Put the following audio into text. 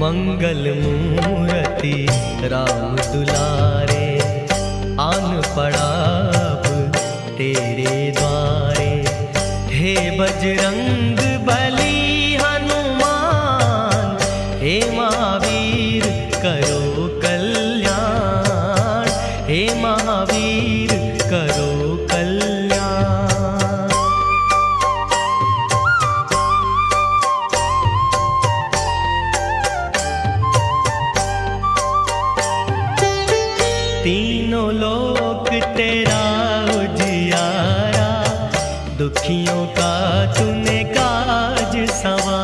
मंगल मूर्ति राम दुलारे, आन पड़ा अब तेरे द्वारे। हे बजरंग बली हनुमान, हे महावीर करो कल्याण, हे महावीर करो कल्याण। तीनों लोक तेरा उजियारा, दुखियों का तूने काज संवारा।